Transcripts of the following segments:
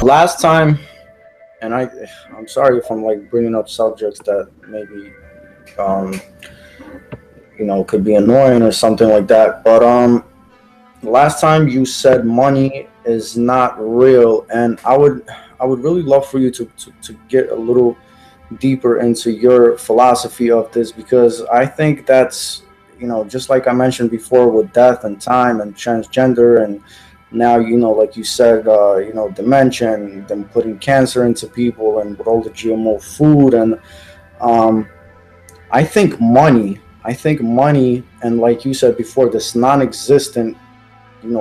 Last time, and I'm sorry if I'm like bringing up subjects that maybe um, could be annoying or something like that. But last time you said money is not real, and I would really love for you to get a little deeper into your philosophy of this, because I think that's, just like I mentioned before, with death and time and transgender, and now, like you said, dementia, and them putting cancer into people, and with all the GMO food, and um, I think money, and like you said before, this non-existent,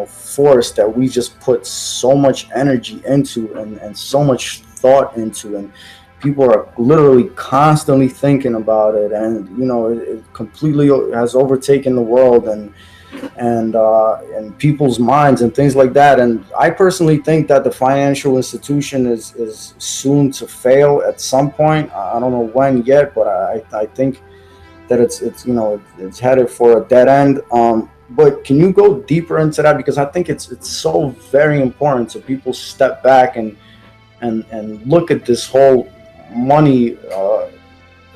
force that we just put so much energy into, and so much thought into, and people are literally constantly thinking about it, and it completely has overtaken the world, and people's minds and things like that. And I personally think that the financial institution is soon to fail at some point. I don't know when yet, but I think that it's headed for a dead end. But can you go deeper into that, because I think it's so very important to people step back and look at this whole money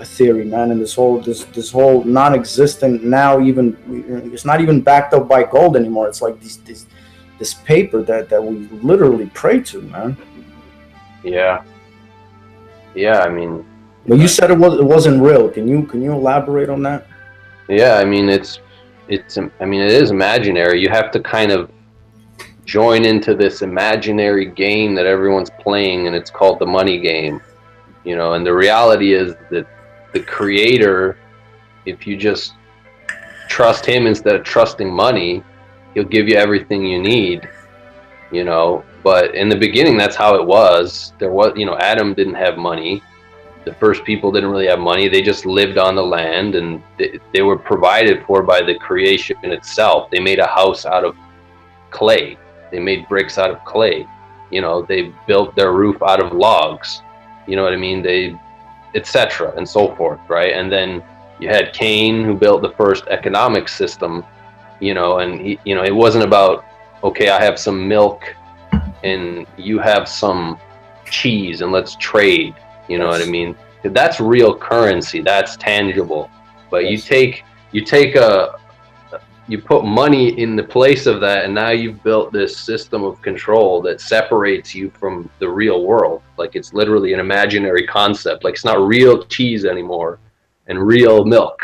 theory, man, and this whole non-existent, now even it's not even backed up by gold anymore. It's like this paper that we literally pray to, man. Yeah, yeah. I mean, But you said it wasn't real. Can you elaborate on that? yeah. I mean, I mean, it is imaginary. You have to kind of join into this imaginary game that everyone's playing, and it's called the money game. And the reality is that the creator, if you just trust him instead of trusting money, he'll give you everything you need. But in the beginning, that's how it was. There was, Adam didn't have money. The first people didn't really have money. They just lived on the land, and they were provided for by the creation itself. They made a house out of clay. They made bricks out of clay. They built their roof out of logs. You know what I mean? They, etc. and so forth, right? And then you had Cain, who built the first economic system, and he, it wasn't about, okay, I have some milk and you have some cheese and let's trade. You know what I mean? That's real currency. That's tangible. But Yes. you put money in the place of that, and now you've built this system of control that separates you from the real world. Like, it's literally an imaginary concept. Like, it's not real cheese anymore and real milk,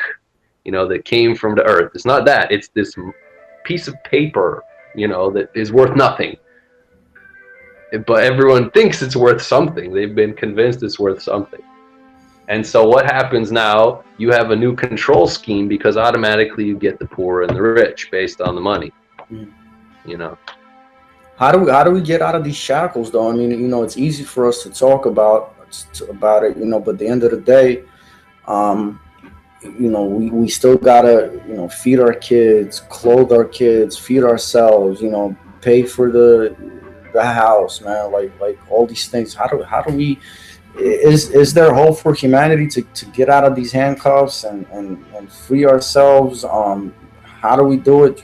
that came from the earth. It's not that. It's this piece of paper, that is worth nothing. But everyone thinks it's worth something. They've been convinced it's worth something. And so what happens now, you have a new control scheme, because automatically you get the poor and the rich based on the money. Mm. How do we get out of these shackles, though? I mean, it's easy for us to talk about it, but at the end of the day, we still gotta, feed our kids, clothe our kids, feed ourselves, pay for the house, man, like all these things. How do we, is there hope for humanity to get out of these handcuffs and free ourselves? How do we do it?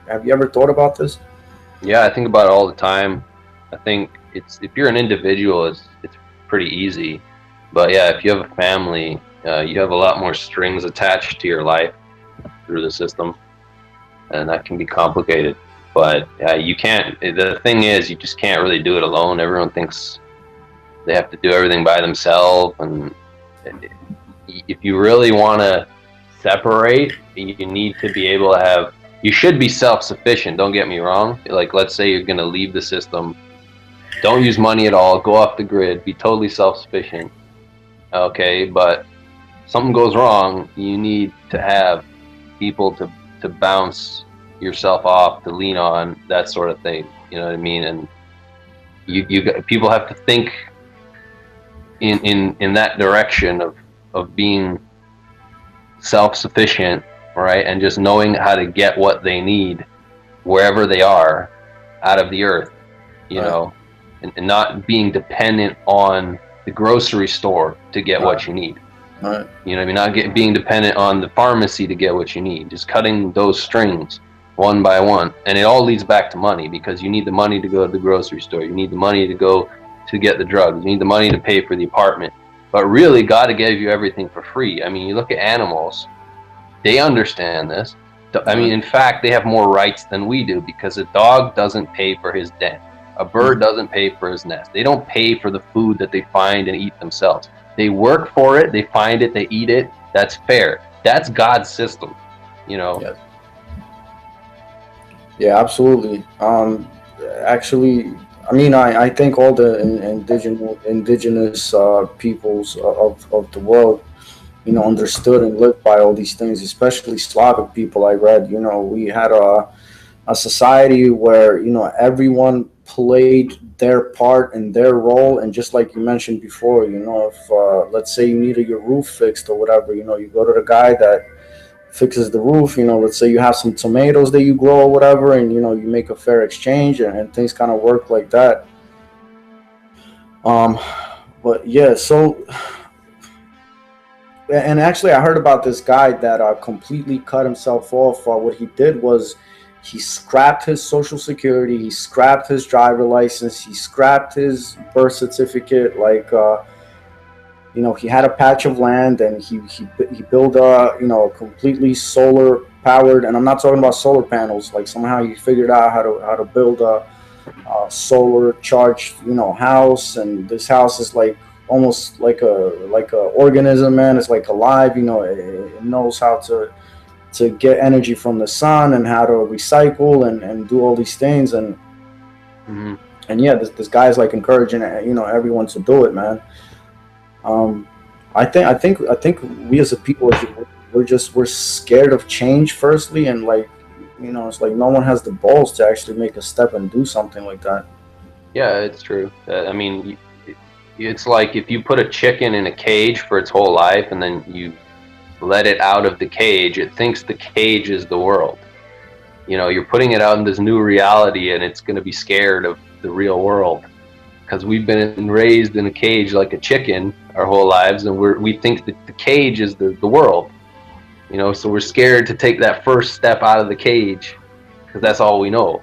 Have you ever thought about this? Yeah, I think about it all the time. I think if you're an individual, it's pretty easy. But yeah, if you have a family, you have a lot more strings attached to your life through the system, and that can be complicated. But you can't. The thing is, you just can't really do it alone. Everyone thinks they have to do everything by themselves, and if you really want to separate, you need to be able to have. You should be self-sufficient. Don't get me wrong. Like, let's say you're going to leave the system, don't use money at all, go off the grid, be totally self-sufficient. Okay, but something goes wrong, you need to have people to bounce yourself off, to lean on, that sort of thing. You know what I mean? And people have to think in that direction of being self-sufficient, right? And just knowing how to get what they need wherever they are out of the earth, and not being dependent on the grocery store to get what you need. You know what I mean? Not being dependent on the pharmacy to get what you need. Just cutting those strings. one by one, and it all leads back to money, because you need the money to go to the grocery store, you need the money to go to get the drugs, you need the money to pay for the apartment. But really, God gave you everything for free. I mean, you look at animals, they understand this. I mean, in fact, they have more rights than we do, because a dog doesn't pay for his den. A bird doesn't pay for his nest. They don't pay for the food that they find and eat themselves. They work for it, they find it, they eat it. That's fair. That's God's system, you know? Yeah. Yeah, absolutely. Actually, I mean, I think all the indigenous peoples of the world, you know, understood and lived by all these things, especially Slavic people. I read, you know, we had a society where, you know, everyone played their part and their role. And just like you mentioned before, you know, if let's say you needed your roof fixed or whatever, you know, you go to the guy that fixes the roof. You know, let's say you have some tomatoes that you grow or whatever, and, you know, you make a fair exchange, and things kind of work like that. But yeah, so, and actually I heard about this guy that completely cut himself off. What he did was he scrapped his social security, he scrapped his driver license, he scrapped his birth certificate. Like, you know, he had a patch of land, and he built a, you know, completely solar powered, and I'm not talking about solar panels. Like, somehow he figured out how to build a solar charged, you know, house. And this house is like almost like a organism, man. It's like alive, you know. It knows how to get energy from the sun, and how to recycle and do all these things. And and yeah, this guy's like encouraging, you know, everyone to do it, man. I think we as a people, we're scared of change, firstly, and, like, you know, it's like no one has the balls to actually make a step and do something like that. Yeah, it's true. I mean, it's like if you put a chicken in a cage for its whole life, and then you let it out of the cage, it thinks the cage is the world. You know, you're putting it out in this new reality, and it's going to be scared of the real world, because we've been raised in a cage like a chicken our whole lives, and we think that the cage is the world. You know, so we're scared to take that first step out of the cage, because that's all we know.